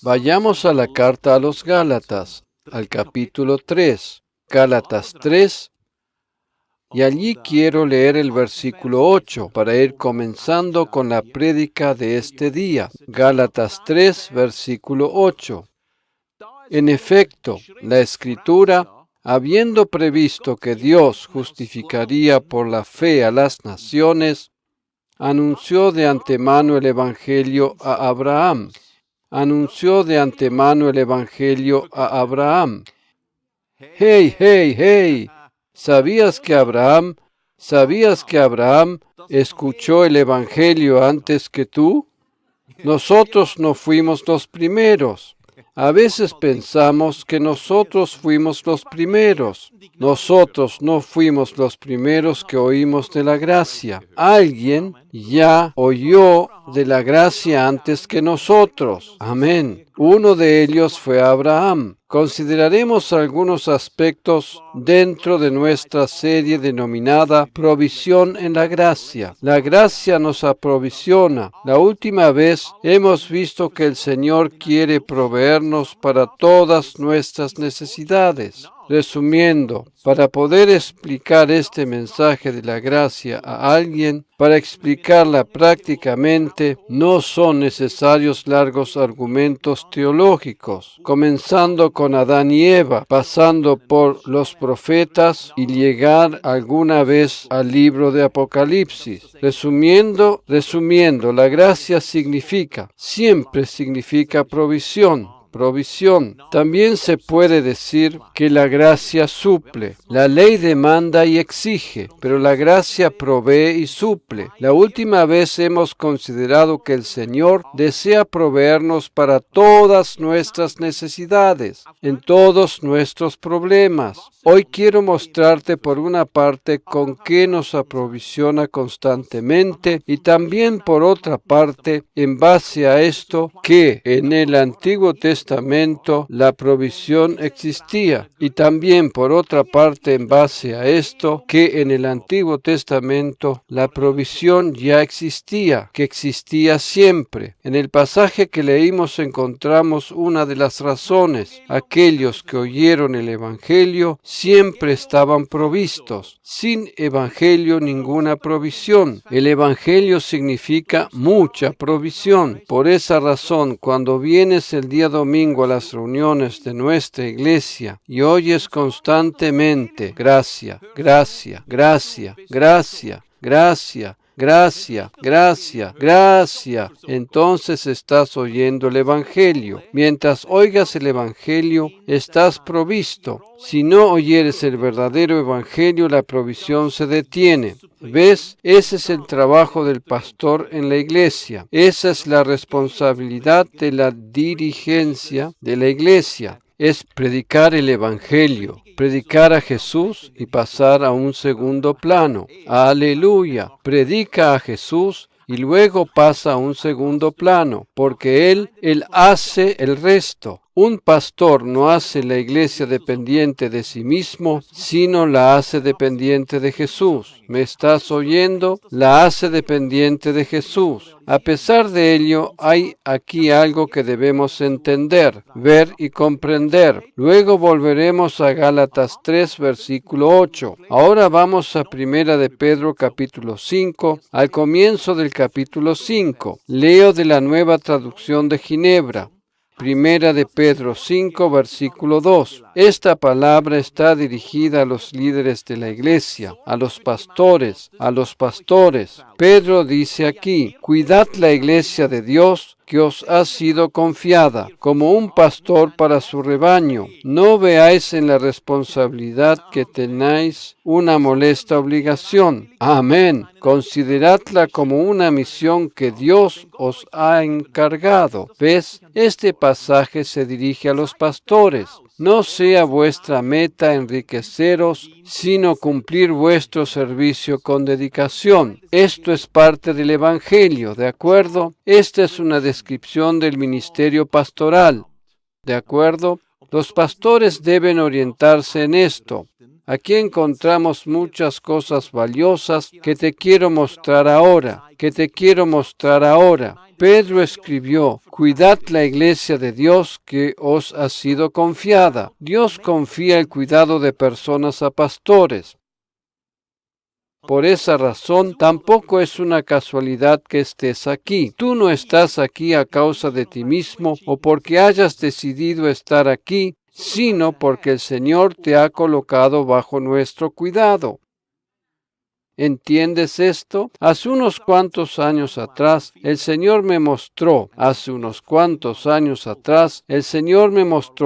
Vayamos a la carta a los Gálatas, al capítulo 3, Gálatas 3, y allí quiero leer el versículo 8 para ir comenzando con la prédica de este día. Gálatas 3, versículo 8. En efecto, la Escritura, habiendo previsto que Dios justificaría por la fe a las naciones, anunció de antemano el Evangelio a Abraham. Anunció de antemano el Evangelio a Abraham. ¡Hey, hey, hey! ¿Sabías que Abraham escuchó el Evangelio antes que tú? Nosotros no fuimos los primeros. A veces pensamos que nosotros fuimos los primeros. Nosotros no fuimos los primeros que oímos de la gracia. Alguien ya oyó de la gracia antes que nosotros. Amén. Uno de ellos fue Abraham. Consideraremos algunos aspectos dentro de nuestra serie denominada Provisión en la Gracia. La gracia nos aprovisiona. La última vez hemos visto que el Señor quiere proveernos para todas nuestras necesidades. Resumiendo, para poder explicar este mensaje de la gracia a alguien, para explicarla prácticamente, no son necesarios largos argumentos teológicos, comenzando con Adán y Eva, pasando por los profetas y llegar alguna vez al libro de Apocalipsis. Resumiendo, la gracia siempre significa provisión. También se puede decir que la gracia suple. La ley demanda y exige, pero la gracia provee y suple. La última vez hemos considerado que el Señor desea proveernos para todas nuestras necesidades, en todos nuestros problemas. Hoy quiero mostrarte por una parte con qué nos aprovisiona constantemente y también por otra parte, en base a esto, que en el Antiguo Testamento la provisión existía y también por otra parte, en base a esto, que en el Antiguo Testamento la provisión ya existía, que existía siempre. En el pasaje que leímos encontramos una de las razones. Aquellos que oyeron el Evangelio siempre estaban provistos. Sin Evangelio ninguna provisión. El Evangelio significa mucha provisión. Por esa razón, cuando vienes el día domingo a las reuniones de nuestra iglesia y oyes constantemente gracia, gracia, gracia, gracia, gracia, gracia, gracia, gracia, entonces estás oyendo el Evangelio. Mientras oigas el Evangelio, estás provisto. Si no oyeres el verdadero Evangelio, la provisión se detiene. ¿Ves? Ese es el trabajo del pastor en la iglesia. Esa es la responsabilidad de la dirigencia de la iglesia. Es predicar el Evangelio, predicar a Jesús y pasar a un segundo plano. ¡Aleluya! Predica a Jesús y luego pasa a un segundo plano, porque Él hace el resto. Un pastor no hace la iglesia dependiente de sí mismo, sino la hace dependiente de Jesús. ¿Me estás oyendo? La hace dependiente de Jesús. A pesar de ello, hay aquí algo que debemos entender, ver y comprender. Luego volveremos a Gálatas 3, versículo 8. Ahora vamos a 1 de Pedro, capítulo 5, al comienzo del capítulo 5. Leo de la Nueva Traducción de Ginebra. 1 de Pedro 5, versículo 2. Esta palabra está dirigida a los líderes de la iglesia, a los pastores. Pedro dice aquí, cuidad la iglesia de Dios que os ha sido confiada, como un pastor para su rebaño. No veáis en la responsabilidad que tenéis una molesta obligación. Amén. Consideradla como una misión que Dios os ha encargado. ¿Ves? Este pasaje se dirige a los pastores. No sea vuestra meta enriqueceros, sino cumplir vuestro servicio con dedicación. Esto es parte del Evangelio, ¿de acuerdo? Esta es una descripción del ministerio pastoral, ¿de acuerdo? Los pastores deben orientarse en esto. Aquí encontramos muchas cosas valiosas que te quiero mostrar ahora, Pedro escribió, cuidad la iglesia de Dios que os ha sido confiada. Dios confía el cuidado de personas a pastores. Por esa razón, tampoco es una casualidad que estés aquí. Tú no estás aquí a causa de ti mismo o porque hayas decidido estar aquí, sino porque el Señor te ha colocado bajo nuestro cuidado. ¿Entiendes esto? Hace unos cuantos años atrás, el Señor me mostró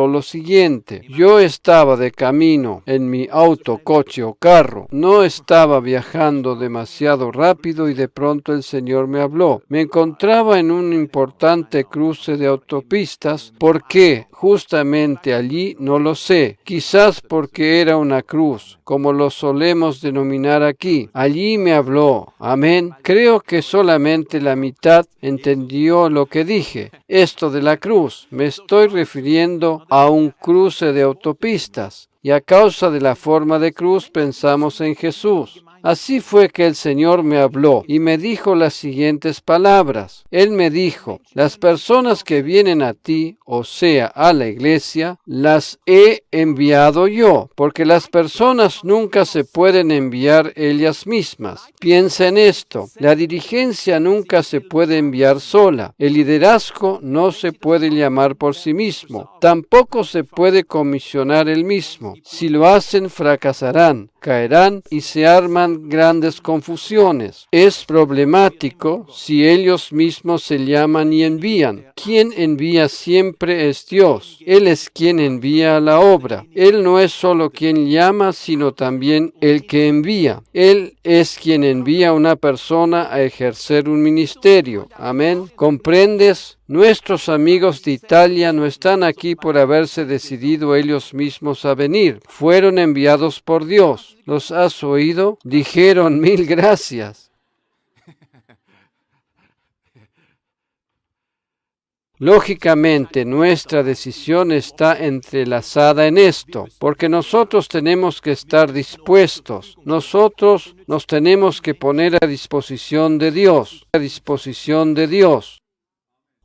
lo siguiente. Yo estaba de camino en mi auto, coche o carro. No estaba viajando demasiado rápido y de pronto el Señor me habló. Me encontraba en un importante cruce de autopistas. ¿Por qué? Justamente allí no lo sé. Quizás porque era una cruz, como lo solemos denominar aquí. Allí me habló. Amén. Creo que solamente la mitad entendió lo que dije. Esto de la cruz. Me estoy refiriendo a un cruce de autopistas. Y a causa de la forma de cruz pensamos en Jesús. Así fue que el Señor me habló y me dijo las siguientes palabras. Él me dijo, las personas que vienen a ti, o sea, a la iglesia, las he enviado yo, porque las personas nunca se pueden enviar ellas mismas. Piensa en esto, la dirigencia nunca se puede enviar sola, el liderazgo no se puede llamar por sí mismo, tampoco se puede comisionar él mismo. Si lo hacen, fracasarán, caerán y se arman grandes confusiones. Es problemático si ellos mismos se llaman y envían. Quien envía siempre es Dios. Él es quien envía la obra. Él no es solo quien llama, sino también el que envía. Él es quien envía a una persona a ejercer un ministerio. Amén. ¿Comprendes? Nuestros amigos de Italia no están aquí por haberse decidido ellos mismos a venir. Fueron enviados por Dios. ¿Los has oído? Dijeron 1000 gracias. Lógicamente, nuestra decisión está entrelazada en esto, porque nosotros tenemos que estar dispuestos. Nosotros nos tenemos que poner a disposición de Dios.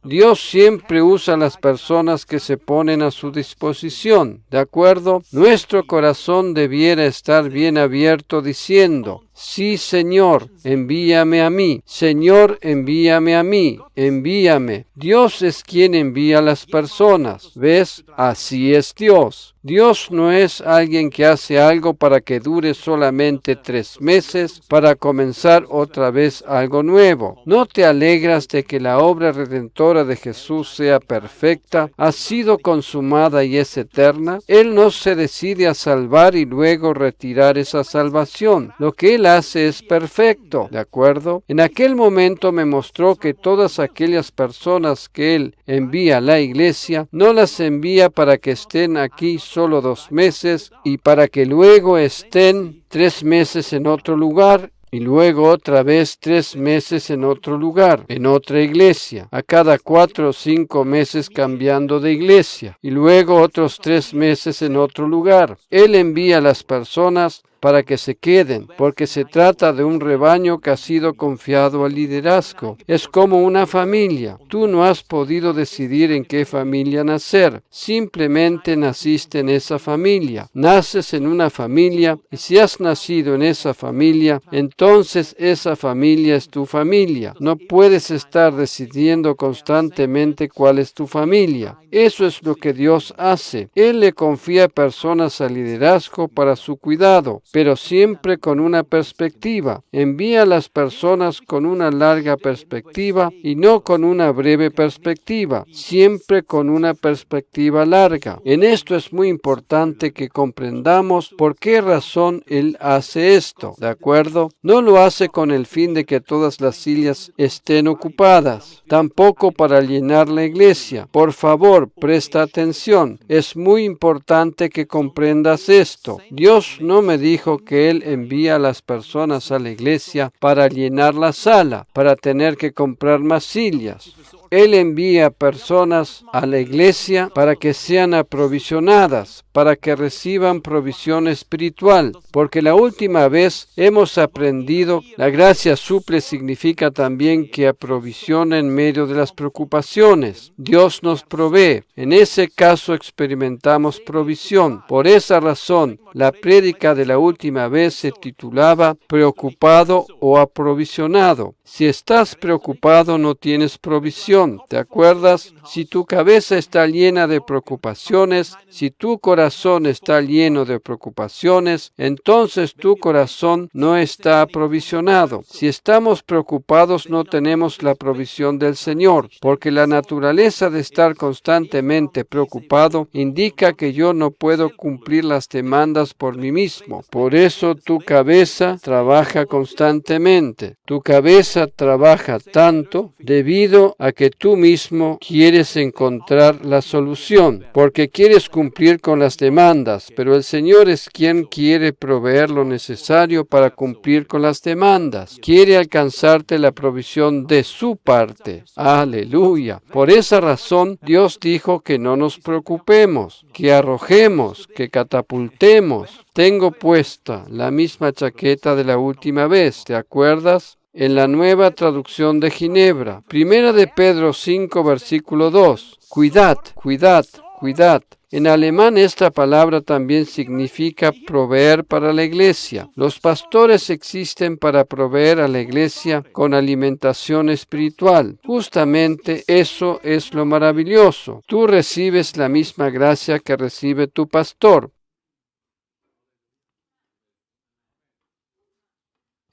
Dios siempre usa a las personas que se ponen a su disposición, ¿de acuerdo? Nuestro corazón debiera estar bien abierto diciendo, sí, Señor, envíame a mí. Señor, envíame a mí. Envíame. Dios es quien envía a las personas. ¿Ves? Así es Dios. Dios no es alguien que hace algo para que dure solamente 3 meses para comenzar otra vez algo nuevo. ¿No te alegras de que la obra redentora de Jesús sea perfecta, ha sido consumada y es eterna? Él no se decide a salvar y luego retirar esa salvación. Lo que Él hace es perfecto, ¿de acuerdo? En aquel momento me mostró que todas aquellas personas que Él envía a la iglesia, no las envía para que estén aquí solo 2 meses y para que luego estén 3 meses en otro lugar y luego otra vez 3 meses en otro lugar, en otra iglesia, a cada 4 o 5 meses cambiando de iglesia y luego otros 3 meses en otro lugar. Él envía a las personas para que se queden, porque se trata de un rebaño que ha sido confiado al liderazgo. Es como una familia. Tú no has podido decidir en qué familia nacer. Simplemente naciste en esa familia. Naces en una familia y si has nacido en esa familia, entonces esa familia es tu familia. No puedes estar decidiendo constantemente cuál es tu familia. Eso es lo que Dios hace. Él le confía personas al liderazgo para su cuidado, pero siempre con una perspectiva. Envía a las personas con una larga perspectiva y no con una breve perspectiva, siempre con una perspectiva larga. En esto es muy importante que comprendamos por qué razón Él hace esto, ¿de acuerdo? No lo hace con el fin de que todas las sillas estén ocupadas, tampoco para llenar la iglesia. Por favor, presta atención. Es muy importante que comprendas esto. Dios no me dijo que Él envía a las personas a la iglesia para llenar la sala, para tener que comprar más sillas. Él envía personas a la iglesia para que sean aprovisionadas, para que reciban provisión espiritual, porque la última vez hemos aprendido, la gracia suple significa también que aprovisiona en medio de las preocupaciones. Dios nos provee. En ese caso experimentamos provisión. Por esa razón, la prédica de la última vez se titulaba Preocupado o aprovisionado. Si estás preocupado, no tienes provisión. ¿Te acuerdas? Si tu cabeza está llena de preocupaciones, si tu corazón está lleno de preocupaciones, entonces tu corazón no está aprovisionado. Si estamos preocupados, no tenemos la provisión del Señor, porque la naturaleza de estar constantemente preocupado indica que yo no puedo cumplir las demandas por mí mismo. Por eso tu cabeza trabaja constantemente. Tu cabeza trabaja tanto debido a que tú mismo quieres encontrar la solución, porque quieres cumplir con las demandas, pero el Señor es quien quiere proveer lo necesario para cumplir con las demandas. Quiere alcanzarte la provisión de su parte. Aleluya. Por esa razón, Dios dijo que no nos preocupemos, que arrojemos, que catapultemos. Tengo puesta la misma chaqueta de la última vez, ¿te acuerdas? En la Nueva Traducción de Ginebra. Primera de Pedro 5, versículo 2. Cuidad, cuidad, cuidad. En alemán esta palabra también significa proveer para la iglesia. Los pastores existen para proveer a la iglesia con alimentación espiritual. Justamente eso es lo maravilloso. Tú recibes la misma gracia que recibe tu pastor.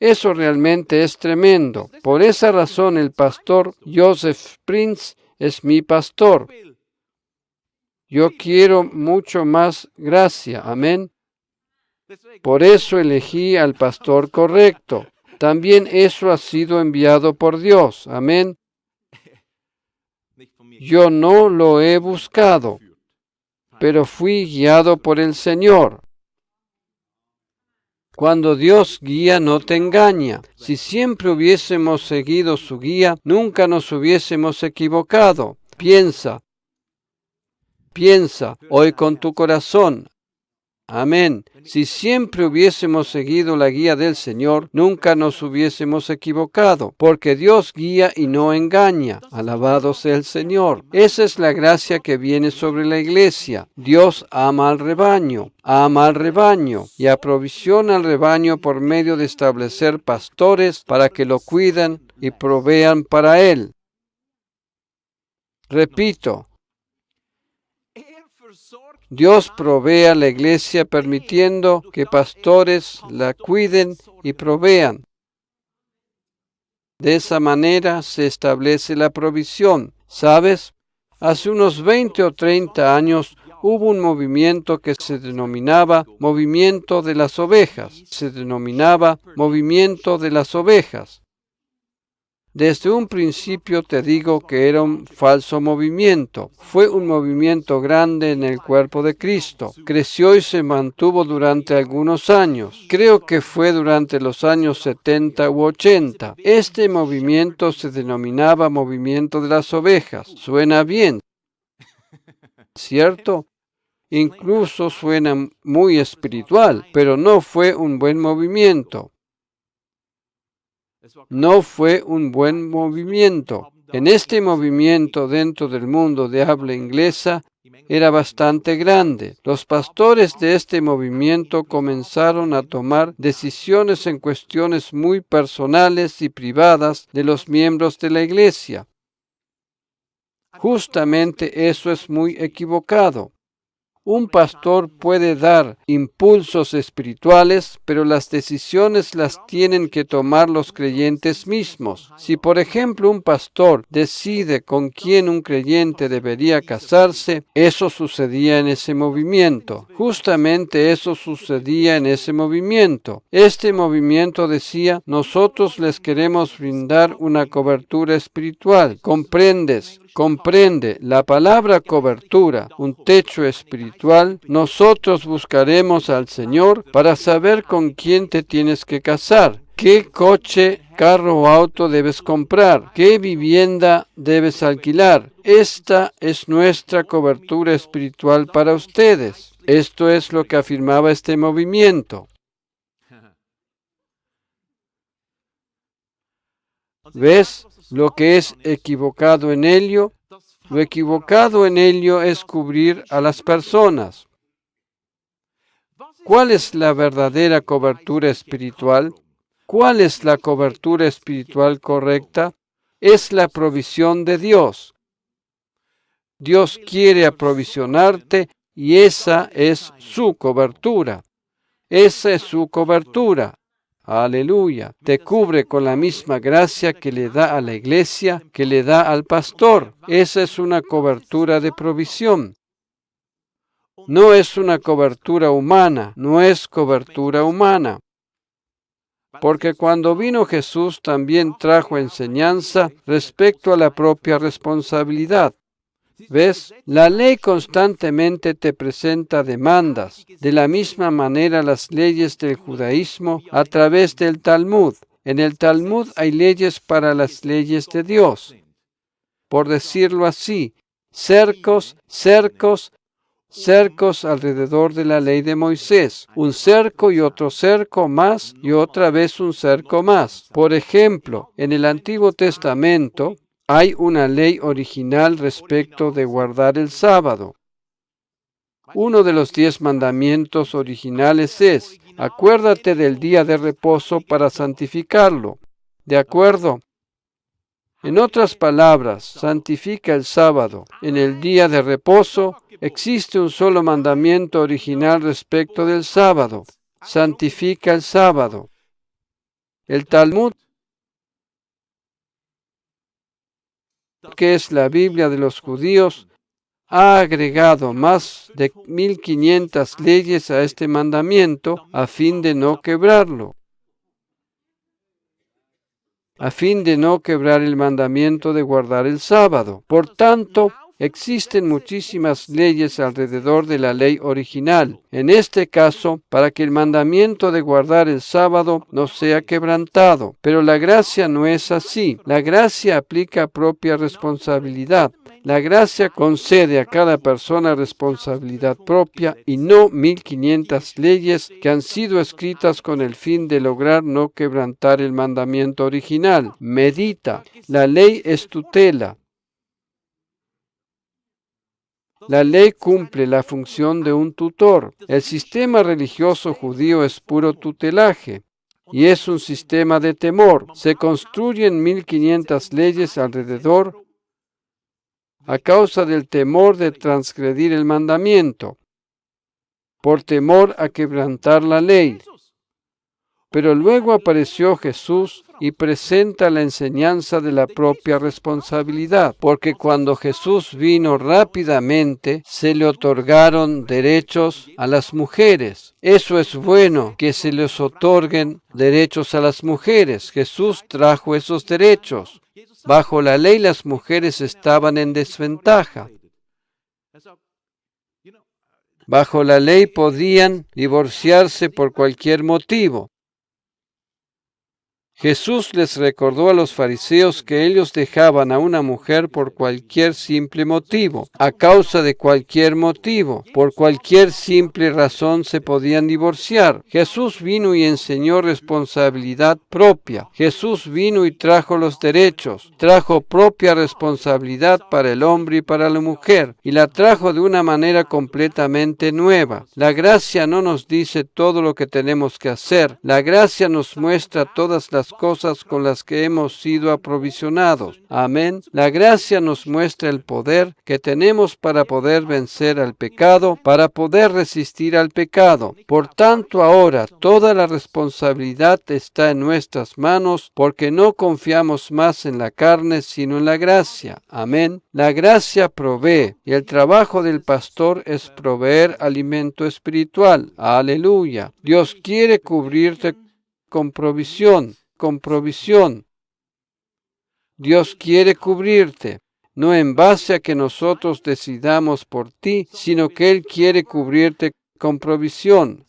Eso realmente es tremendo. Por esa razón el pastor Joseph Prince es mi pastor. Yo quiero mucho más gracia. Amén. Por eso elegí al pastor correcto. También eso ha sido enviado por Dios. Amén. Yo no lo he buscado, pero fui guiado por el Señor. Cuando Dios guía, no te engaña. Si siempre hubiésemos seguido su guía, nunca nos hubiésemos equivocado. Piensa hoy con tu corazón. Amén. Si siempre hubiésemos seguido la guía del Señor, nunca nos hubiésemos equivocado, porque Dios guía y no engaña. Alabado sea el Señor. Esa es la gracia que viene sobre la iglesia. Dios ama al rebaño y aprovisiona al rebaño por medio de establecer pastores para que lo cuiden y provean para él. Repito, Dios provee a la iglesia permitiendo que pastores la cuiden y provean. De esa manera se establece la provisión. ¿Sabes? Hace unos 20 o 30 años hubo un movimiento que se denominaba Movimiento de las Ovejas. Desde un principio te digo que era un falso movimiento. Fue un movimiento grande en el cuerpo de Cristo. Creció y se mantuvo durante algunos años. Creo que fue durante los años 70 u 80. Este movimiento se denominaba Movimiento de las Ovejas. Suena bien, ¿cierto? Incluso suena muy espiritual, pero no fue un buen movimiento. No fue un buen movimiento. En este movimiento dentro del mundo de habla inglesa era bastante grande. Los pastores de este movimiento comenzaron a tomar decisiones en cuestiones muy personales y privadas de los miembros de la iglesia. Justamente eso es muy equivocado. Un pastor puede dar impulsos espirituales, pero las decisiones las tienen que tomar los creyentes mismos. Si, por ejemplo, un pastor decide con quién un creyente debería casarse, eso sucedía en ese movimiento. Justamente eso sucedía en ese movimiento. Este movimiento decía, nosotros les queremos brindar una cobertura espiritual. Comprende, la palabra cobertura, un techo espiritual, nosotros buscaremos al Señor para saber con quién te tienes que casar. ¿Qué coche, carro o auto debes comprar? ¿Qué vivienda debes alquilar? Esta es nuestra cobertura espiritual para ustedes. Esto es lo que afirmaba este movimiento. ¿Ves lo que es equivocado en ello? Lo equivocado en ello es cubrir a las personas. ¿Cuál es la verdadera cobertura espiritual? ¿Cuál es la cobertura espiritual correcta? Es la provisión de Dios. Dios quiere aprovisionarte y esa es su cobertura. Esa es su cobertura. Aleluya. Te cubre con la misma gracia que le da a la iglesia, que le da al pastor. Esa es una cobertura de provisión. No es una cobertura humana, no es cobertura humana. Porque cuando vino Jesús también trajo enseñanza respecto a la propia responsabilidad. ¿Ves? La ley constantemente te presenta demandas. De la misma manera las leyes del judaísmo a través del Talmud. En el Talmud hay leyes para las leyes de Dios. Por decirlo así, cercos alrededor de la ley de Moisés. Un cerco y otro cerco más y otra vez un cerco más. Por ejemplo, en el Antiguo Testamento hay una ley original respecto de guardar el sábado. Uno de los 10 mandamientos originales es: acuérdate del día de reposo para santificarlo. ¿De acuerdo? En otras palabras, santifica el sábado. En el día de reposo existe un solo mandamiento original respecto del sábado. Santifica el sábado. El Talmud, que es la Biblia de los judíos, ha agregado más de 1500 leyes a este mandamiento a fin de no quebrarlo. A fin de no quebrar el mandamiento de guardar el sábado. Por tanto, existen muchísimas leyes alrededor de la ley original. En este caso, para que el mandamiento de guardar el sábado no sea quebrantado. Pero la gracia no es así. La gracia aplica propia responsabilidad. La gracia concede a cada persona responsabilidad propia y no 1500 leyes que han sido escritas con el fin de lograr no quebrantar el mandamiento original. Medita. La ley es tutela. La ley cumple la función de un tutor. El sistema religioso judío es puro tutelaje. Y es un sistema de temor. Se construyen 1500 leyes alrededor a causa del temor de transgredir el mandamiento, por temor a quebrantar la ley. Pero luego apareció Jesús y presenta la enseñanza de la propia responsabilidad, porque cuando Jesús vino rápidamente, se le otorgaron derechos a las mujeres. Eso es bueno, que se les otorguen derechos a las mujeres. Jesús trajo esos derechos. Bajo la ley las mujeres estaban en desventaja. Bajo la ley podían divorciarse por cualquier motivo. Jesús les recordó a los fariseos que ellos dejaban a una mujer por cualquier simple motivo, a causa de cualquier motivo, por cualquier simple razón se podían divorciar. Jesús vino y enseñó responsabilidad propia. Jesús vino y trajo los derechos, trajo propia responsabilidad para el hombre y para la mujer, y la trajo de una manera completamente nueva. La gracia no nos dice todo lo que tenemos que hacer. La gracia nos muestra todas las cosas con las que hemos sido aprovisionados. Amén. La gracia nos muestra el poder que tenemos para poder vencer al pecado, para poder resistir al pecado. Por tanto, ahora toda la responsabilidad está en nuestras manos, porque no confiamos más en la carne, sino en la gracia. Amén. La gracia provee, y el trabajo del pastor es proveer alimento espiritual. Aleluya. Dios quiere cubrirte con provisión. Dios quiere cubrirte, no en base a que nosotros decidamos por ti, sino que Él quiere cubrirte con provisión.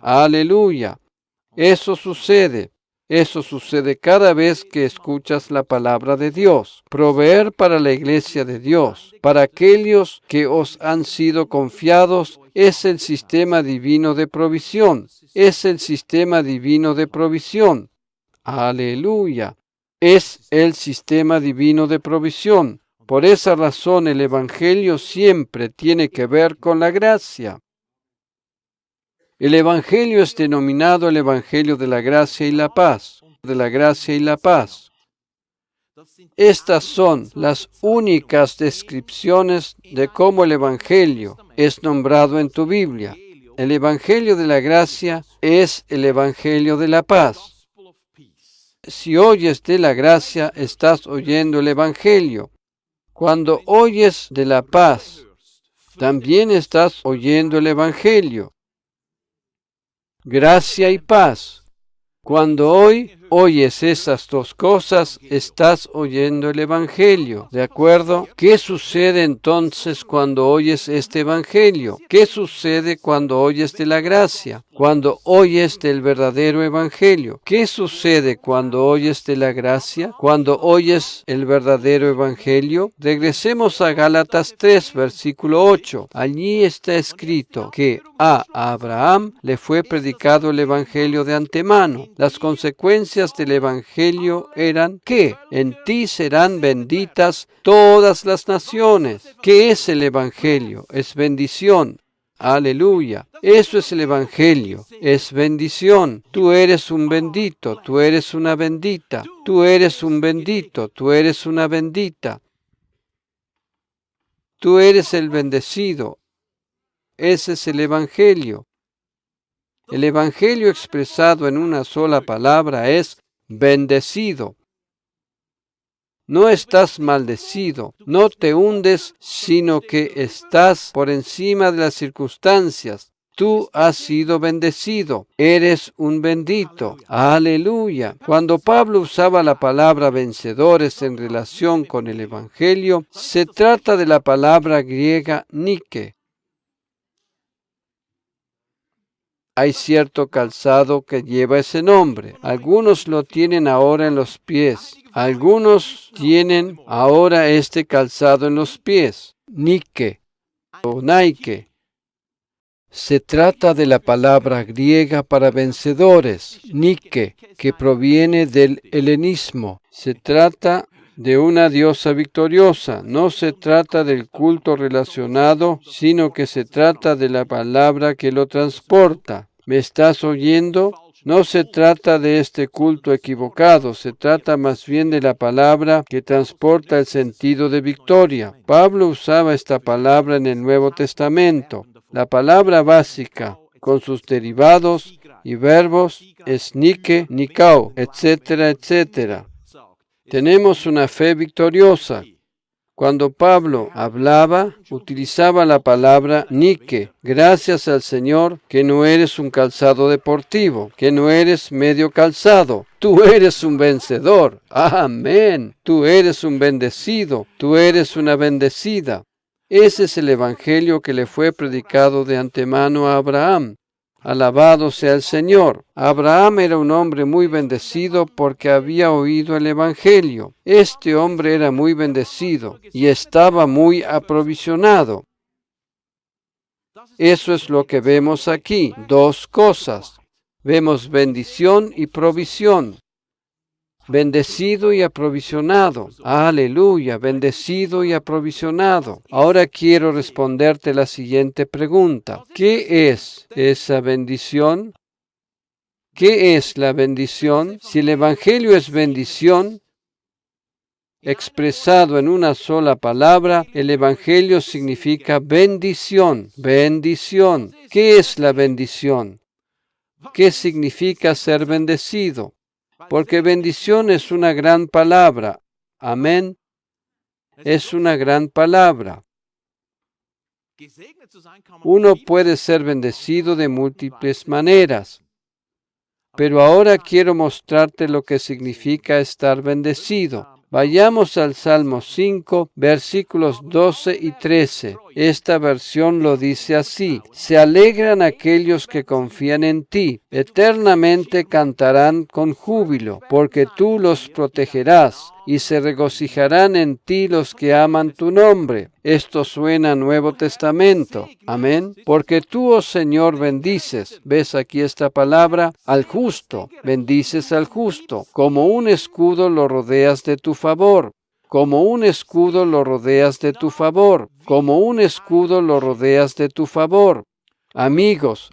Aleluya. Eso sucede. Eso sucede cada vez que escuchas la palabra de Dios. Proveer para la iglesia de Dios, para aquellos que os han sido confiados, es el sistema divino de provisión. Es el sistema divino de provisión. Aleluya. Es el sistema divino de provisión. Por esa razón el Evangelio siempre tiene que ver con la gracia. El Evangelio es denominado el Evangelio de la gracia y la paz, de la gracia y la paz. Estas son las únicas descripciones de cómo el Evangelio es nombrado en tu Biblia. El Evangelio de la gracia es el Evangelio de la paz. Si oyes de la gracia, estás oyendo el Evangelio. Cuando oyes de la paz, también estás oyendo el Evangelio. Gracia y paz. Cuando hoy oyes esas dos cosas, estás oyendo el Evangelio. ¿De acuerdo? ¿Qué sucede entonces cuando oyes este Evangelio? ¿Qué sucede cuando oyes de la gracia? Cuando oyes del verdadero Evangelio. ¿Qué sucede cuando oyes de la gracia? Cuando oyes el verdadero Evangelio. Regresemos a Gálatas 3, versículo 8. Allí está escrito que a Abraham le fue predicado el Evangelio de antemano. Las consecuencias del Evangelio eran que en ti serán benditas todas las naciones. ¿Qué es el Evangelio? Es bendición. Aleluya. Eso es el Evangelio. Es bendición. Tú eres un bendito. Tú eres una bendita. Tú eres un bendito. Tú eres una bendita. Tú eres el bendecido. Ese es el Evangelio. El Evangelio expresado en una sola palabra es bendecido. No estás maldecido, no te hundes, sino que estás por encima de las circunstancias. Tú has sido bendecido, eres un bendito. Aleluya. Cuando Pablo usaba la palabra vencedores en relación con el Evangelio, se trata de la palabra griega Nike. Hay cierto calzado que lleva ese nombre. Algunos lo tienen ahora en los pies. Algunos tienen ahora este calzado en los pies. Nike o Nike. Se trata de la palabra griega para vencedores, Nike, que proviene del helenismo. Se trata de una diosa victoriosa. No se trata del culto relacionado, sino que se trata de la palabra que lo transporta. ¿Me estás oyendo? No se trata de este culto equivocado, se trata más bien de la palabra que transporta el sentido de victoria. Pablo usaba esta palabra en el Nuevo Testamento. La palabra básica, con sus derivados y verbos, es Nike, Nikao, etcétera, etcétera. Tenemos una fe victoriosa. Cuando Pablo hablaba, utilizaba la palabra Nike. Gracias al Señor que no eres un calzado deportivo, que no eres medio calzado. Tú eres un vencedor. Amén. Tú eres un bendecido. Tú eres una bendecida. Ese es el Evangelio que le fue predicado de antemano a Abraham. Alabado sea el Señor. Abraham era un hombre muy bendecido porque había oído el Evangelio. Este hombre era muy bendecido y estaba muy aprovisionado. Eso es lo que vemos aquí. Dos cosas. Vemos bendición y provisión. Bendecido y aprovisionado. Aleluya, bendecido y aprovisionado. Ahora quiero responderte la siguiente pregunta. ¿Qué es esa bendición? ¿Qué es la bendición? Si el Evangelio es bendición, expresado en una sola palabra, el Evangelio significa bendición. Bendición. ¿Qué es la bendición? ¿Qué significa ser bendecido? Porque bendición es una gran palabra. Amén. Es una gran palabra. Uno puede ser bendecido de múltiples maneras. Pero ahora quiero mostrarte lo que significa estar bendecido. Vayamos al Salmo 5, versículos 12 y 13. Esta versión lo dice así: se alegran aquellos que confían en ti, eternamente cantarán con júbilo, porque tú los protegerás, y se regocijarán en ti los que aman tu nombre. Esto suena a Nuevo Testamento. Amén. Porque tú, oh Señor, bendices, ves aquí esta palabra, al justo, bendices al justo, como un escudo lo rodeas de tu favor. Como un escudo lo rodeas de tu favor, como un escudo lo rodeas de tu favor. Amigos,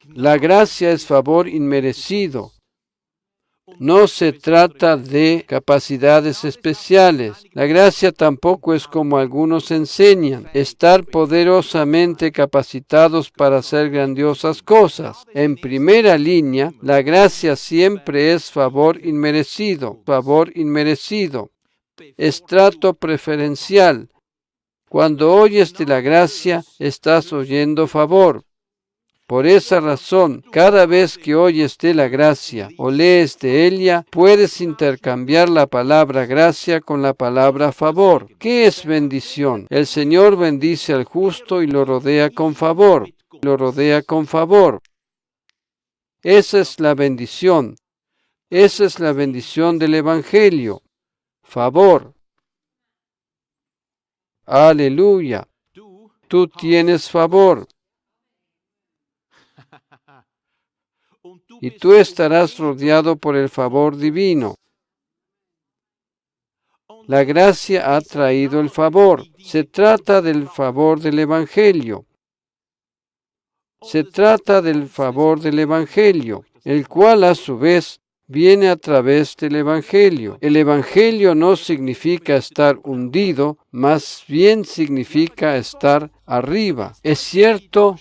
la gracia es favor inmerecido. No se trata de capacidades especiales. La gracia tampoco es como algunos enseñan, estar poderosamente capacitados para hacer grandiosas cosas. En primera línea, la gracia siempre es favor inmerecido, favor inmerecido. Estrato preferencial. Cuando oyes de la gracia, estás oyendo favor. Por esa razón, cada vez que oyes de la gracia o lees de ella, puedes intercambiar la palabra gracia con la palabra favor. ¿Qué es bendición? El Señor bendice al justo y lo rodea con favor. Lo rodea con favor. Esa es la bendición. Esa es la bendición del Evangelio. Favor. Aleluya. Tú tienes favor. Y tú estarás rodeado por el favor divino. La gracia ha traído el favor. Se trata del favor del Evangelio. Se trata del favor del Evangelio, el cual a su vez viene a través del Evangelio. El Evangelio no significa estar hundido, más bien significa estar arriba. Es cierto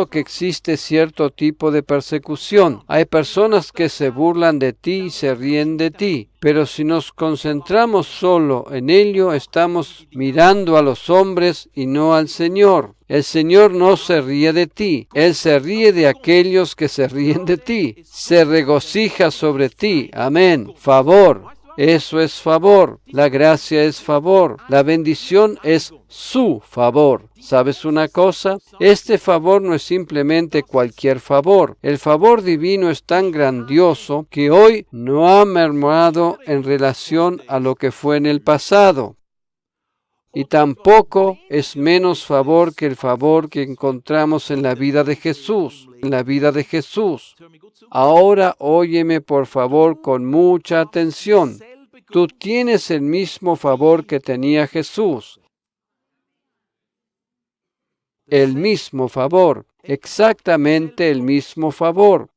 que existe cierto tipo de persecución. Hay personas que se burlan de ti y se ríen de ti. Pero si nos concentramos solo en ello, estamos mirando a los hombres y no al Señor. El Señor no se ríe de ti. Él se ríe de aquellos que se ríen de ti. Se regocija sobre ti. Amén. Favor. Eso es favor. La gracia es favor. La bendición es su favor. ¿Sabes una cosa? Este favor no es simplemente cualquier favor. El favor divino es tan grandioso que hoy no ha mermado en relación a lo que fue en el pasado. Y tampoco es menos favor que el favor que encontramos en la vida de Jesús. En la vida de Jesús. Ahora óyeme por favor con mucha atención. Tú tienes el mismo favor que tenía Jesús. El mismo favor, exactamente el mismo favor.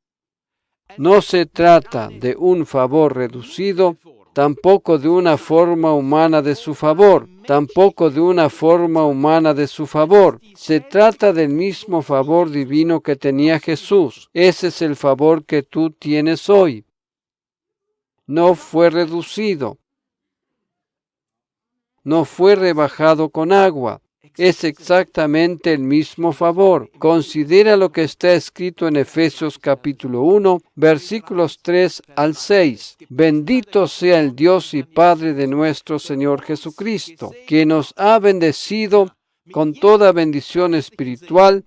No se trata de un favor reducido, tampoco de una forma humana de su favor, tampoco de una forma humana de su favor. Se trata del mismo favor divino que tenía Jesús. Ese es el favor que tú tienes hoy. No fue reducido. No fue rebajado con agua. Es exactamente el mismo favor. Considera lo que está escrito en Efesios capítulo 1, versículos 3 al 6. Bendito sea el Dios y Padre de nuestro Señor Jesucristo, que nos ha bendecido con toda bendición espiritual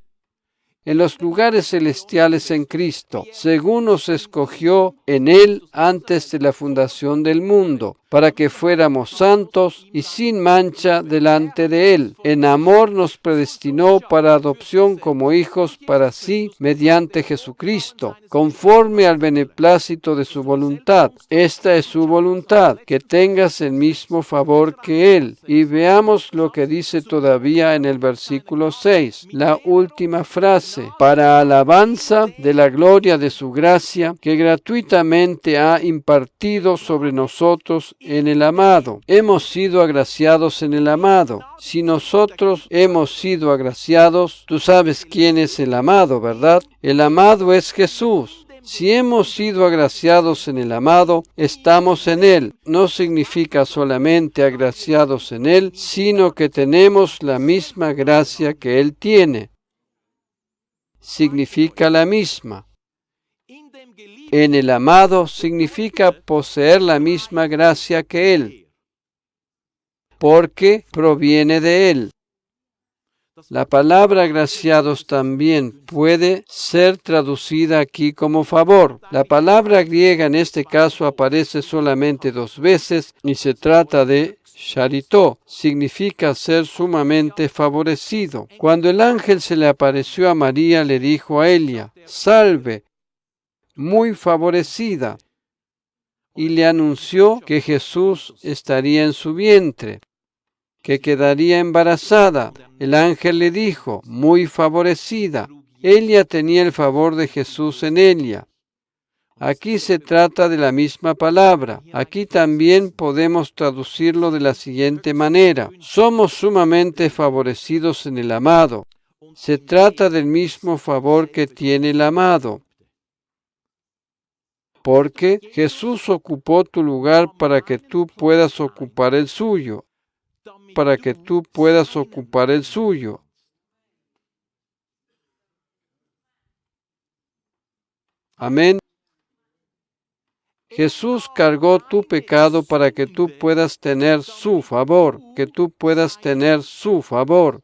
en los lugares celestiales en Cristo, según nos escogió en Él antes de la fundación del mundo, para que fuéramos santos y sin mancha delante de Él. En amor nos predestinó para adopción como hijos para sí mediante Jesucristo, conforme al beneplácito de su voluntad. Esta es su voluntad, que tengas el mismo favor que Él. Y veamos lo que dice todavía en el versículo 6, la última frase. Para alabanza de la gloria de su gracia, que gratuitamente ha impartido sobre nosotros en el amado. Hemos sido agraciados en el amado. Si nosotros hemos sido agraciados, tú sabes quién es el amado, ¿verdad? El amado es Jesús. Si hemos sido agraciados en el amado, estamos en Él. No significa solamente agraciados en Él, sino que tenemos la misma gracia que Él tiene. Significa la misma. En el amado significa poseer la misma gracia que Él, porque proviene de Él. La palabra agraciados también puede ser traducida aquí como favor. La palabra griega en este caso aparece solamente 2 veces y se trata de charitó, significa ser sumamente favorecido. Cuando el ángel se le apareció a María, le dijo a ella, salve, muy favorecida, y le anunció que Jesús estaría en su vientre, que quedaría embarazada. El ángel le dijo, muy favorecida. Ella tenía el favor de Jesús en ella. Aquí se trata de la misma palabra. Aquí también podemos traducirlo de la siguiente manera. Somos sumamente favorecidos en el amado. Se trata del mismo favor que tiene el amado. Porque Jesús ocupó tu lugar para que tú puedas ocupar el suyo. Para que tú puedas ocupar el suyo. Amén. Jesús cargó tu pecado para que tú puedas tener su favor, que tú puedas tener su favor.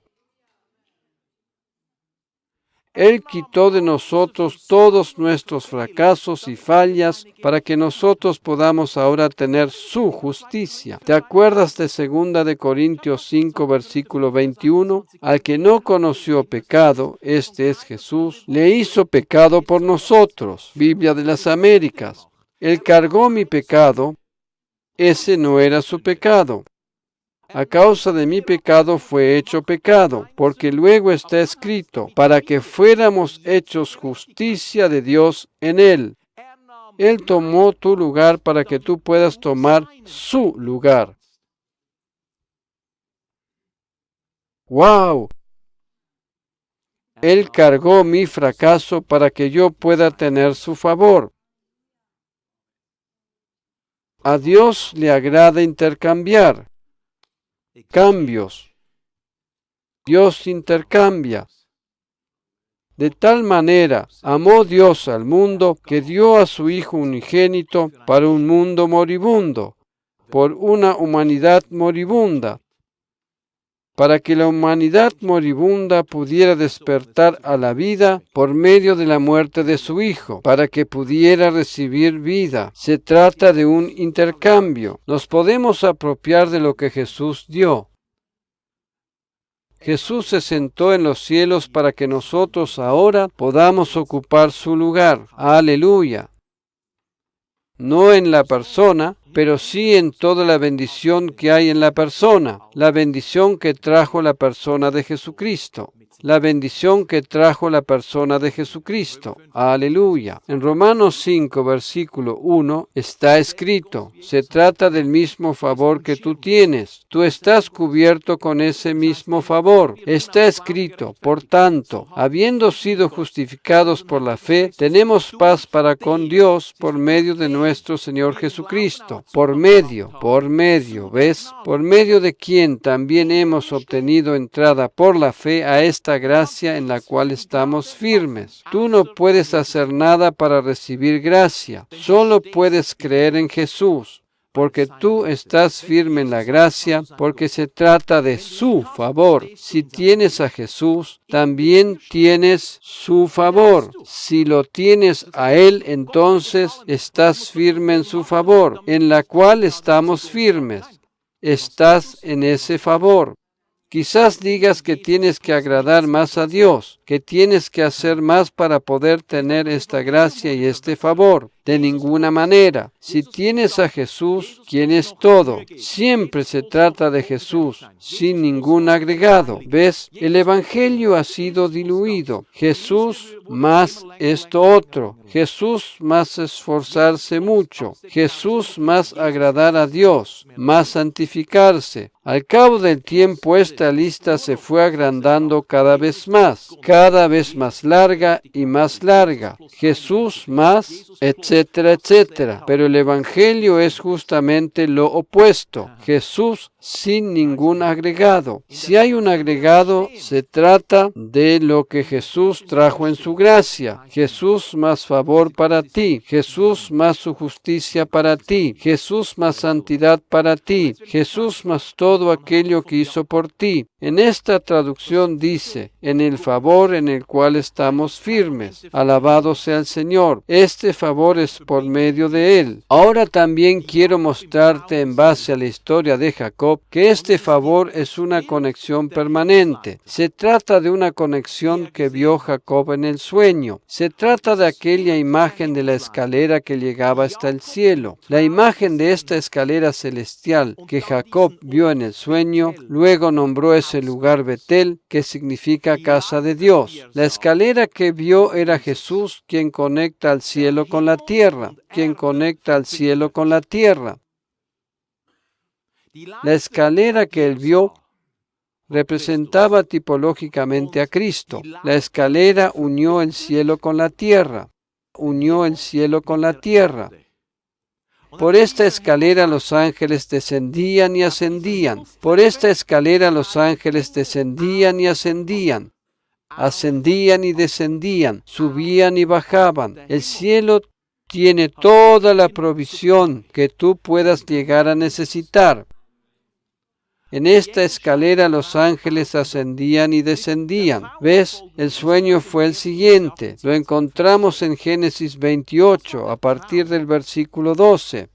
Él quitó de nosotros todos nuestros fracasos y fallas para que nosotros podamos ahora tener su justicia. ¿Te acuerdas de 2 de Corintios 5, versículo 21? Al que no conoció pecado, este es Jesús, le hizo pecado por nosotros. Biblia de las Américas. Él cargó mi pecado, ese no era su pecado. A causa de mi pecado fue hecho pecado, porque luego está escrito, para que fuéramos hechos justicia de Dios en Él. Él tomó tu lugar para que tú puedas tomar su lugar. ¡Wow! Él cargó mi fracaso para que yo pueda tener su favor. A Dios le agrada intercambiar. Cambios. Dios intercambia. De tal manera amó Dios al mundo que dio a su Hijo unigénito para un mundo moribundo, por una humanidad moribunda, para que la humanidad moribunda pudiera despertar a la vida por medio de la muerte de su Hijo, para que pudiera recibir vida. Se trata de un intercambio. Nos podemos apropiar de lo que Jesús dio. Jesús se sentó en los cielos para que nosotros ahora podamos ocupar su lugar. ¡Aleluya! No en la persona, pero sí en toda la bendición que hay en la persona, la bendición que trajo la persona de Jesucristo. La bendición que trajo la persona de Jesucristo. Aleluya. En Romanos 5, versículo 1, está escrito, se trata del mismo favor que tú tienes. Tú estás cubierto con ese mismo favor. Está escrito, por tanto, habiendo sido justificados por la fe, tenemos paz para con Dios por medio de nuestro Señor Jesucristo. Por medio, ¿ves? Por medio de quien también hemos obtenido entrada por la fe a esta gracia en la cual estamos firmes. Tú no puedes hacer nada para recibir gracia, solo puedes creer en Jesús, porque tú estás firme en la gracia, porque se trata de su favor. Si tienes a Jesús, también tienes su favor. Si lo tienes a Él, entonces estás firme en su favor, en la cual estamos firmes. Estás en ese favor. Quizás digas que tienes que agradar más a Dios, que tienes que hacer más para poder tener esta gracia y este favor. De ninguna manera. Si tienes a Jesús, quien es todo, siempre se trata de Jesús, sin ningún agregado. ¿Ves? El Evangelio ha sido diluido. Jesús más esto otro. Jesús más esforzarse mucho. Jesús más agradar a Dios, más santificarse. Al cabo del tiempo esta lista se fue agrandando cada vez más larga y más larga. Jesús más, etcétera, etcétera. Pero el Evangelio es justamente lo opuesto. Jesús sin ningún agregado. Si hay un agregado, se trata de lo que Jesús trajo en su gracia. Jesús más favor para ti, Jesús más su justicia para ti, Jesús más santidad para ti, Jesús más todo aquello que hizo por ti. En esta traducción dice, en el favor en el cual estamos firmes. Alabado sea el Señor. Este favor es por medio de Él. Ahora también quiero mostrarte en base a la historia de Jacob que este favor es una conexión permanente. Se trata de una conexión que vio Jacob en el sueño. Se trata de aquella imagen de la escalera que llegaba hasta el cielo. La imagen de esta escalera celestial que Jacob vio en el sueño, luego nombró ese lugar Betel, que significa casa de Dios. La escalera que vio era Jesús, quien conecta al cielo con la tierra, quien conecta al cielo con la tierra. La escalera que él vio representaba tipológicamente a Cristo. La escalera unió el cielo con la tierra, unió el cielo con la tierra. Por esta escalera los ángeles descendían y ascendían. Por esta escalera los ángeles descendían y ascendían. Ascendían y descendían, subían y bajaban. El cielo tiene toda la provisión que tú puedas llegar a necesitar. En esta escalera los ángeles ascendían y descendían. ¿Ves? El sueño fue el siguiente. Lo encontramos en Génesis 28, a partir del versículo 12.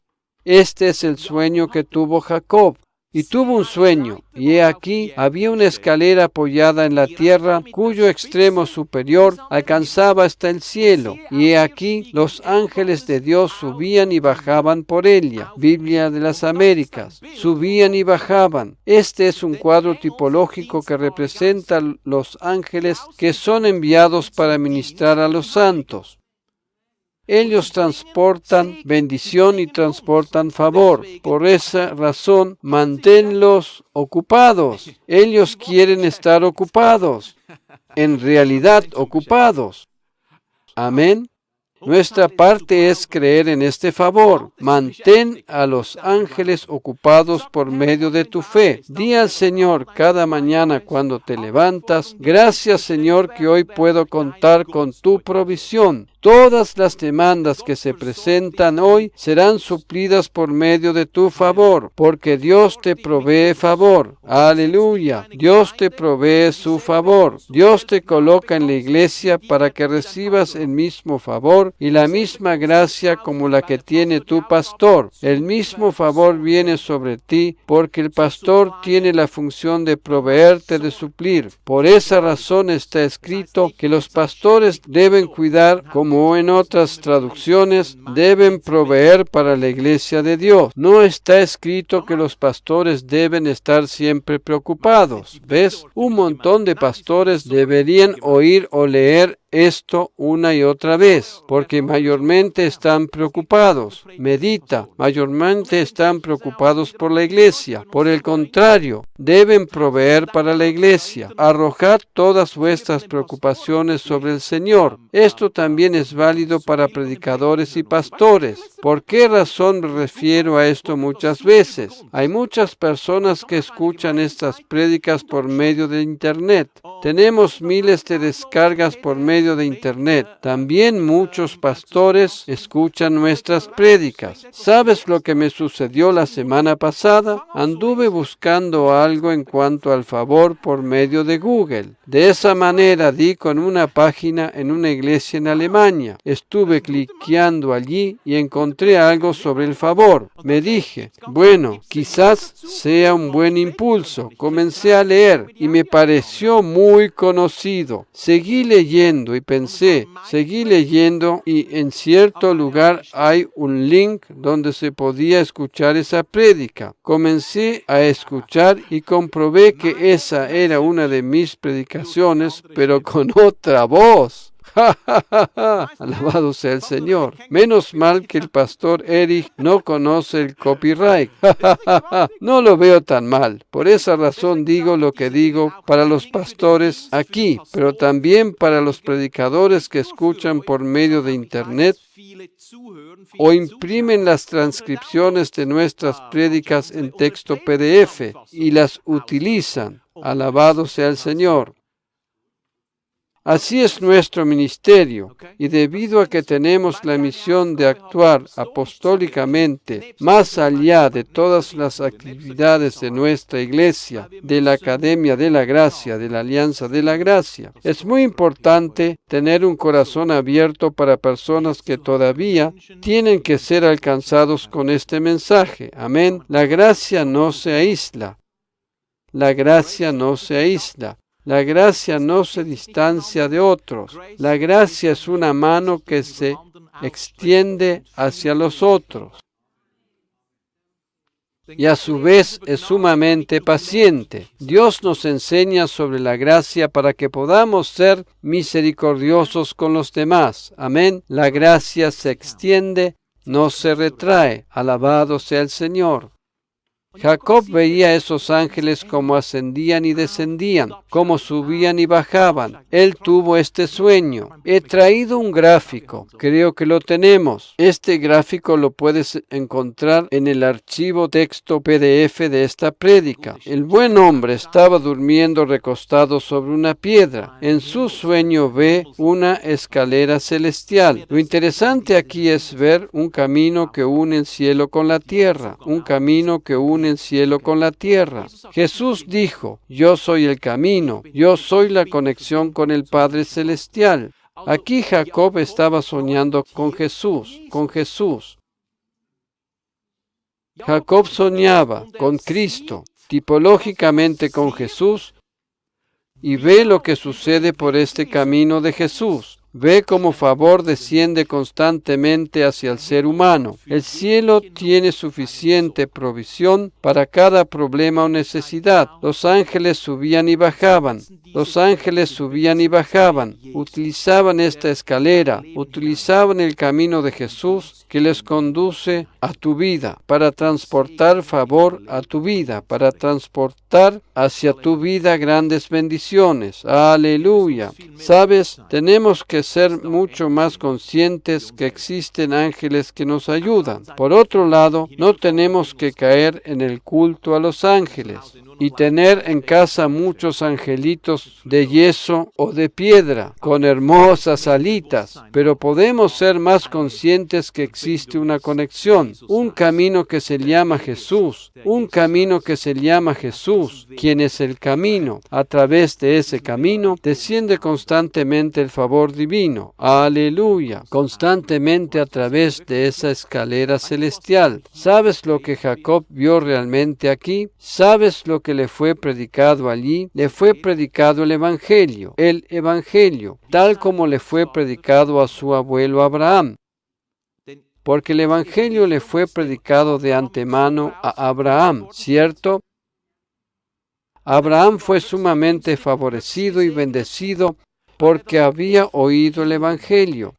Este es el sueño que tuvo Jacob. Y tuvo un sueño, y he aquí, había una escalera apoyada en la tierra, cuyo extremo superior alcanzaba hasta el cielo. Y he aquí, los ángeles de Dios subían y bajaban por ella. Biblia de las Américas. Subían y bajaban. Este es un cuadro tipológico que representa los ángeles que son enviados para ministrar a los santos. Ellos transportan bendición y transportan favor. Por esa razón, manténlos ocupados. Ellos quieren estar ocupados. En realidad, ocupados. Amén. Nuestra parte es creer en este favor. Mantén a los ángeles ocupados por medio de tu fe. Di al Señor cada mañana cuando te levantas, gracias Señor que hoy puedo contar con tu provisión. Todas las demandas que se presentan hoy serán suplidas por medio de tu favor, porque Dios te provee favor. Aleluya. Dios te provee su favor. Dios te coloca en la iglesia para que recibas el mismo favor y la misma gracia como la que tiene tu pastor. El mismo favor viene sobre ti porque el pastor tiene la función de proveerte, de suplir. Por esa razón está escrito que los pastores deben cuidar, como en otras traducciones, deben proveer para la iglesia de Dios. No está escrito que los pastores deben estar siempre preocupados. ¿Ves? Un montón de pastores deberían oír o leer esto una y otra vez, porque mayormente están preocupados. Medita, mayormente están preocupados por la iglesia. Por el contrario, deben proveer para la iglesia. Arrojad todas vuestras preocupaciones sobre el Señor. Esto también es válido para predicadores y pastores. ¿Por qué razón me refiero a esto muchas veces? Hay muchas personas que escuchan estas prédicas por medio de Internet. Tenemos miles de descargas por medio de Internet. También muchos pastores escuchan nuestras prédicas. ¿Sabes lo que me sucedió la semana pasada? Anduve buscando algo en cuanto al favor por medio de Google. De esa manera di con una página en una iglesia en Alemania. Estuve cliqueando allí y encontré algo sobre el favor. Me dije, bueno, quizás sea un buen impulso. Comencé a leer y me pareció muy conocido. Seguí leyendo y pensé, seguí leyendo y en cierto lugar hay un link donde se podía escuchar esa prédica. Comencé a escuchar y comprobé que esa era una de mis predicaciones, pero con otra voz. ¡Ja, ja, ja, ja! Alabado sea el Señor. Menos mal que el pastor Eric no conoce el copyright. ¡Ja, ja, ja, ja! No lo veo tan mal. Por esa razón digo lo que digo para los pastores aquí, pero también para los predicadores que escuchan por medio de Internet o imprimen las transcripciones de nuestras prédicas en texto PDF y las utilizan. Alabado sea el Señor. Así es nuestro ministerio, y debido a que tenemos la misión de actuar apostólicamente más allá de todas las actividades de nuestra iglesia, de la Academia de la Gracia, de la Alianza de la Gracia, es muy importante tener un corazón abierto para personas que todavía tienen que ser alcanzados con este mensaje. Amén. La gracia no se aísla. La gracia no se aísla. La gracia no se distancia de otros. La gracia es una mano que se extiende hacia los otros. Y a su vez es sumamente paciente. Dios nos enseña sobre la gracia para que podamos ser misericordiosos con los demás. Amén. La gracia se extiende, no se retrae. Alabado sea el Señor. Jacob veía a esos ángeles como ascendían y descendían, como subían y bajaban. Él tuvo este sueño. He traído un gráfico. Creo que lo tenemos. Este gráfico lo puedes encontrar en el archivo texto PDF de esta prédica. El buen hombre estaba durmiendo recostado sobre una piedra. En su sueño ve una escalera celestial. Lo interesante aquí es ver un camino que une el cielo con la tierra. Un camino que une el cielo con la tierra. Jesús dijo, yo soy el camino, yo soy la conexión con el Padre Celestial. Aquí Jacob estaba soñando con Jesús, Jacob soñaba con Cristo, tipológicamente con Jesús, y ve lo que sucede por este camino de Jesús. Ve cómo favor desciende constantemente hacia el ser humano. El cielo tiene suficiente provisión para cada problema o necesidad. Los ángeles subían y bajaban. Los ángeles subían y bajaban. Utilizaban esta escalera. Utilizaban el camino de Jesús que les conduce a tu vida, para transportar favor a tu vida, para transportar hacia tu vida grandes bendiciones. Aleluya. ¿Sabes? Tenemos que ser mucho más conscientes que existen ángeles que nos ayudan. Por otro lado, no tenemos que caer en el culto a los ángeles y tener en casa muchos angelitos de yeso o de piedra con hermosas alitas, pero podemos ser más conscientes que existe una conexión, un camino que se llama Jesús, un camino que se llama Jesús, quien es el camino. A través de ese camino desciende constantemente el favor divino. Aleluya. Constantemente a través de esa escalera celestial. ¿Sabes lo que Jacob vio realmente aquí? ¿Sabes lo que le fue predicado allí? Le fue predicado el Evangelio, tal como le fue predicado a su abuelo Abraham. Porque el Evangelio le fue predicado de antemano a Abraham, ¿cierto? Abraham fue sumamente favorecido y bendecido porque había oído el Evangelio.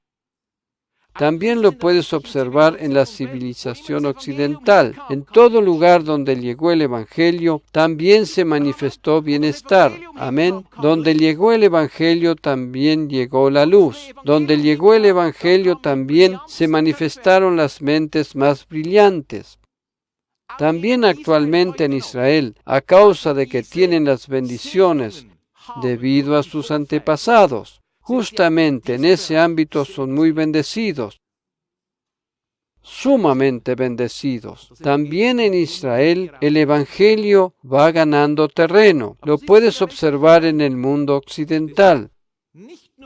También lo puedes observar en la civilización occidental. En todo lugar donde llegó el Evangelio, también se manifestó bienestar. Amén. Donde llegó el Evangelio, también llegó la luz. Donde llegó el Evangelio, también se manifestaron las mentes más brillantes. También actualmente en Israel, a causa de que tienen las bendiciones debido a sus antepasados, justamente en ese ámbito son muy bendecidos, sumamente bendecidos. También en Israel el Evangelio va ganando terreno. Lo puedes observar en el mundo occidental.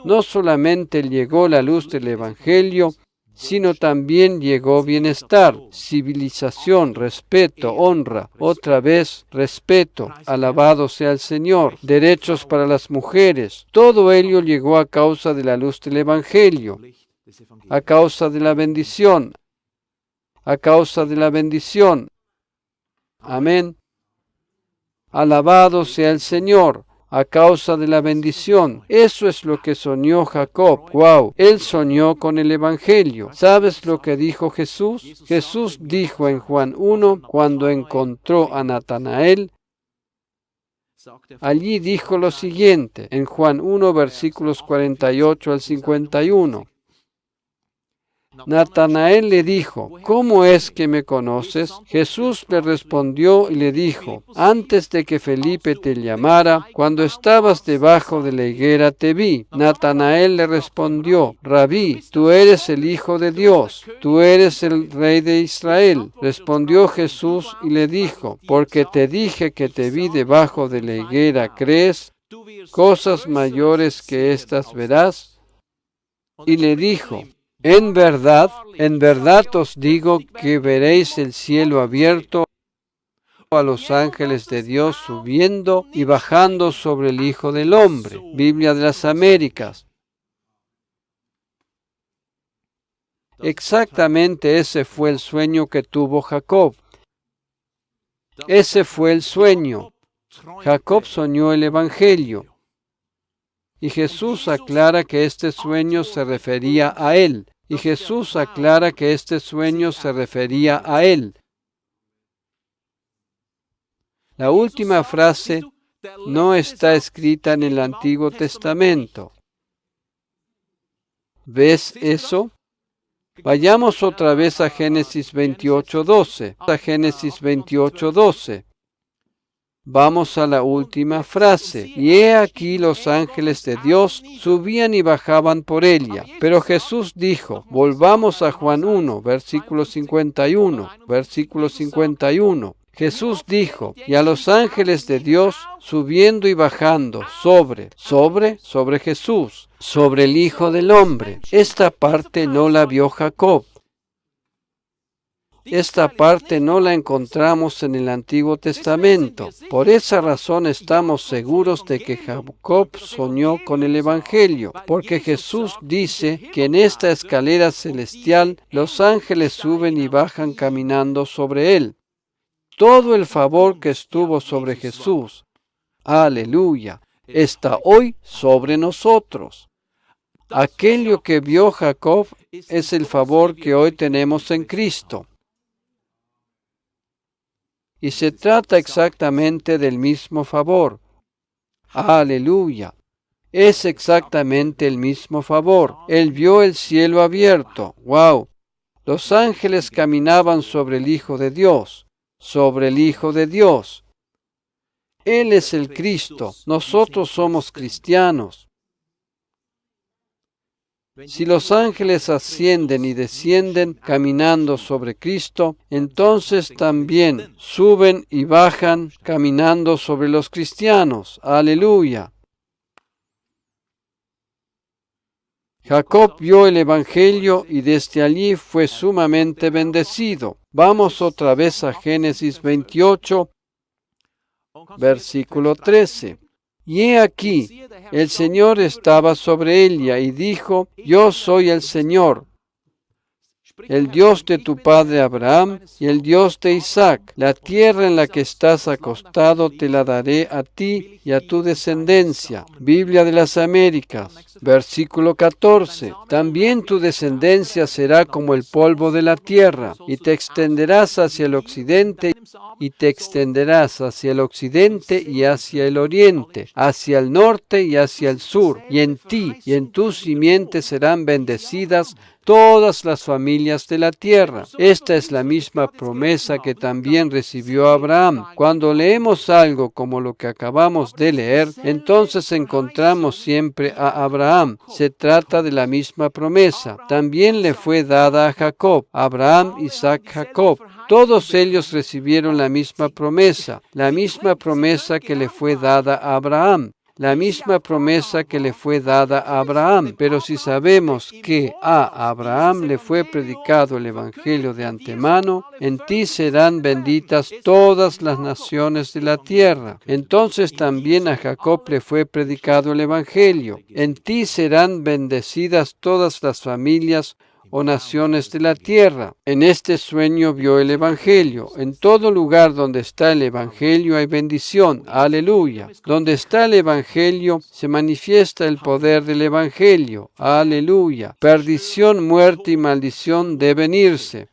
No solamente llegó la luz del Evangelio, sino también llegó bienestar, civilización, respeto, honra, otra vez respeto, alabado sea el Señor, derechos para las mujeres. Todo ello llegó a causa de la luz del Evangelio, a causa de la bendición, Amén. Alabado sea el Señor. a causa de la bendición. Eso es lo que soñó Jacob. ¡Wow! Él soñó con el Evangelio. ¿Sabes lo que dijo Jesús? Jesús dijo en Juan 1, cuando encontró a Natanael, allí dijo lo siguiente, en Juan 1, versículos 48 al 51. Natanael le dijo, ¿cómo es que me conoces? Jesús le respondió y le dijo, antes de que Felipe te llamara, cuando estabas debajo de la higuera te vi. Natanael le respondió, Rabí, tú eres el Hijo de Dios, tú eres el Rey de Israel. Respondió Jesús y le dijo, porque te dije que te vi debajo de la higuera, ¿crees? Cosas mayores que estas verás. Y le dijo, en verdad os digo que veréis el cielo abierto, a los ángeles de Dios subiendo y bajando sobre el Hijo del Hombre. Biblia de las Américas. Exactamente ese fue el sueño que tuvo Jacob. Ese fue el sueño. Jacob soñó el Evangelio. Y Jesús aclara que este sueño se refería a él. Y Jesús aclara que este sueño se refería a él. La última frase no está escrita en el Antiguo Testamento. ¿Ves eso? Vayamos otra vez a Génesis 28:12. A Génesis 28:12. Vamos a la última frase. Y he aquí los ángeles de Dios subían y bajaban por ella. Pero Jesús dijo, volvamos a Juan 1, versículo 51, versículo 51. Jesús dijo, y a los ángeles de Dios subiendo y bajando sobre Jesús, sobre el Hijo del Hombre. Esta parte no la vio Jacob. Esta parte no la encontramos en el Antiguo Testamento. Por esa razón estamos seguros de que Jacob soñó con el Evangelio, porque Jesús dice que en esta escalera celestial los ángeles suben y bajan caminando sobre él. Todo el favor que estuvo sobre Jesús, aleluya, está hoy sobre nosotros. Aquello que vio Jacob es el favor que hoy tenemos en Cristo. Y se trata exactamente del mismo favor. Aleluya. Es exactamente el mismo favor. Él vio el cielo abierto. ¡Wow! Los ángeles caminaban sobre el Hijo de Dios. Sobre el Hijo de Dios. Él es el Cristo. Nosotros somos cristianos. Si los ángeles ascienden y descienden caminando sobre Cristo, entonces también suben y bajan caminando sobre los cristianos. Aleluya. Jacob vio el Evangelio y desde allí fue sumamente bendecido. Vamos otra vez a Génesis 28, versículo 13. Y he aquí, el Señor estaba sobre ella y dijo, yo soy el Señor, el Dios de tu padre Abraham y el Dios de Isaac. La tierra en la que estás acostado te la daré a ti y a tu descendencia. Biblia de las Américas, versículo 14. También tu descendencia será como el polvo de la tierra, y te extenderás hacia el occidente, y hacia el oriente, hacia el norte y hacia el sur. Y en ti y en tu simiente serán bendecidas todas las familias de la tierra. Esta es la misma promesa que también recibió Abraham. Cuando leemos algo como lo que acabamos de leer, entonces encontramos siempre a Abraham. Se trata de la misma promesa. También le fue dada a Jacob. Abraham, Isaac, Jacob. Todos ellos recibieron la misma promesa que le fue dada a Abraham. La misma promesa que le fue dada a Abraham. Pero si sabemos que a Abraham le fue predicado el Evangelio de antemano, en ti serán benditas todas las naciones de la tierra. Entonces también a Jacob le fue predicado el Evangelio. En ti serán bendecidas todas las familias o naciones de la tierra. En este sueño vio el Evangelio. En todo lugar donde está el Evangelio hay bendición. Aleluya. Donde está el Evangelio se manifiesta el poder del Evangelio. Aleluya. Perdición, muerte y maldición deben irse.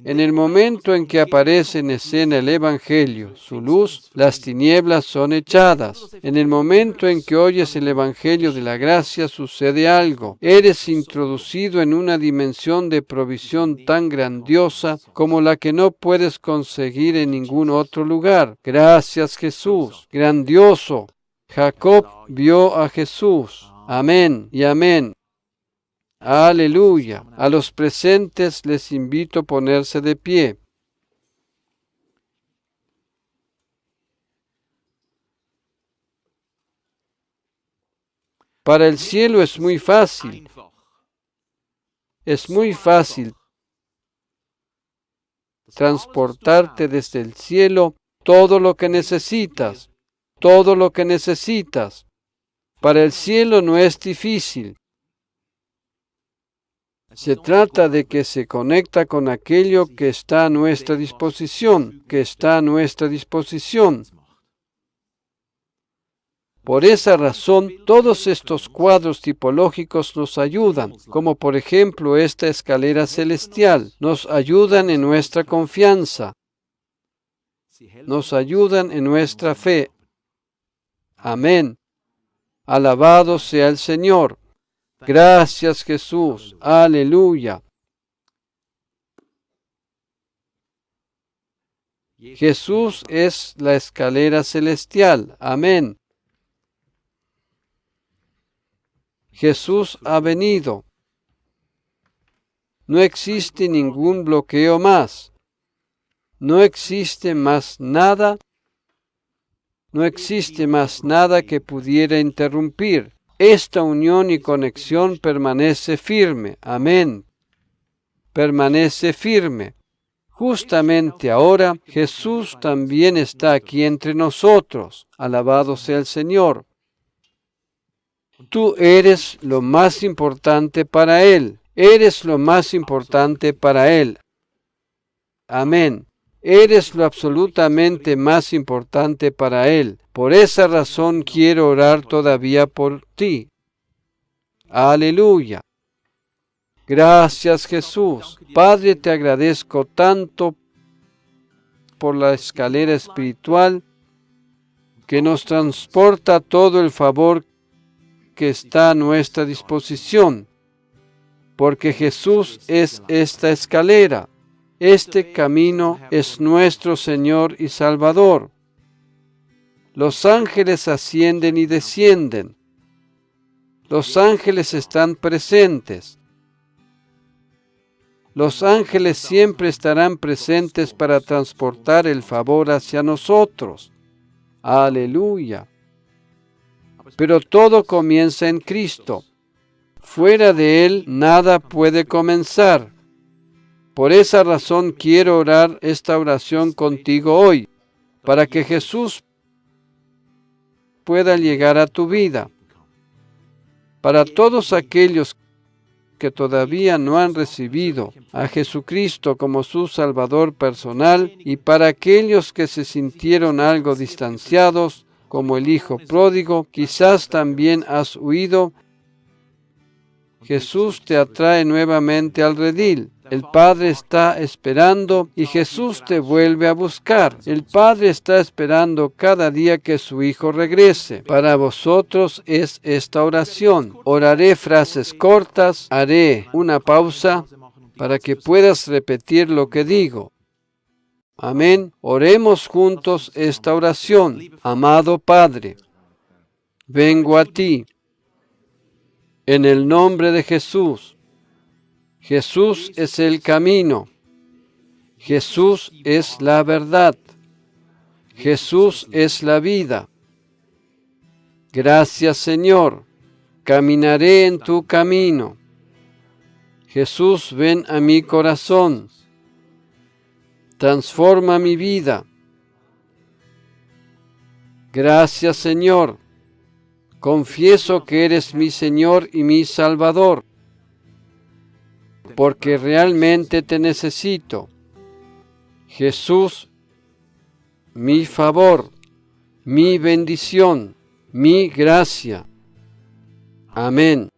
En el momento en que aparece en escena el Evangelio, su luz, las tinieblas son echadas. En el momento en que oyes el Evangelio de la gracia, sucede algo. Eres introducido en una dimensión de provisión tan grandiosa como la que no puedes conseguir en ningún otro lugar. Gracias, Jesús. Grandioso. Jacob vio a Jesús. Amén y amén. Aleluya. A los presentes les invito a ponerse de pie. Para el cielo es muy fácil. Es muy fácil transportarte desde el cielo todo lo que necesitas. Todo lo que necesitas. Para el cielo no es difícil. Se trata de que se conecta con aquello que está a nuestra disposición, Por esa razón, todos estos cuadros tipológicos nos ayudan, como por ejemplo esta escalera celestial, nos ayudan en nuestra confianza, nos ayudan en nuestra fe. Amén. Alabado sea el Señor. Gracias, Jesús. Aleluya. Jesús es la escalera celestial. Amén. Jesús ha venido. No existe ningún bloqueo más. No existe más nada. No existe más nada que pudiera interrumpir. Esta unión y conexión permanece firme. Amén. Permanece firme. Justamente ahora Jesús también está aquí entre nosotros. Alabado sea el Señor. Tú eres lo más importante para Él. Eres lo más importante para Él. Amén. Eres lo absolutamente más importante para Él. Por esa razón quiero orar todavía por ti. Aleluya. Gracias, Jesús. Padre, te agradezco tanto por la escalera espiritual que nos transporta todo el favor que está a nuestra disposición, porque Jesús es esta escalera. Este camino es nuestro Señor y Salvador. Los ángeles ascienden y descienden. Los ángeles están presentes. Los ángeles siempre estarán presentes para transportar el favor hacia nosotros. Aleluya. Pero todo comienza en Cristo. Fuera de Él nada puede comenzar. Por esa razón quiero orar esta oración contigo hoy, para que Jesús pueda llegar a tu vida. Para todos aquellos que todavía no han recibido a Jesucristo como su Salvador personal y para aquellos que se sintieron algo distanciados, como el hijo pródigo, quizás también has huido. Jesús te atrae nuevamente al redil. El Padre está esperando y Jesús te vuelve a buscar. El Padre está esperando cada día que su Hijo regrese. Para vosotros es esta oración. Oraré frases cortas, haré una pausa para que puedas repetir lo que digo. Amén. Oremos juntos esta oración. Amado Padre, vengo a ti en el nombre de Jesús. Jesús es el camino. Jesús es la verdad. Jesús es la vida. Gracias, Señor. Caminaré en tu camino. Jesús, ven a mi corazón. Transforma mi vida. Gracias, Señor. Confieso que eres mi Señor y mi Salvador. porque realmente te necesito. Jesús, mi favor, mi bendición, mi gracia. Amén.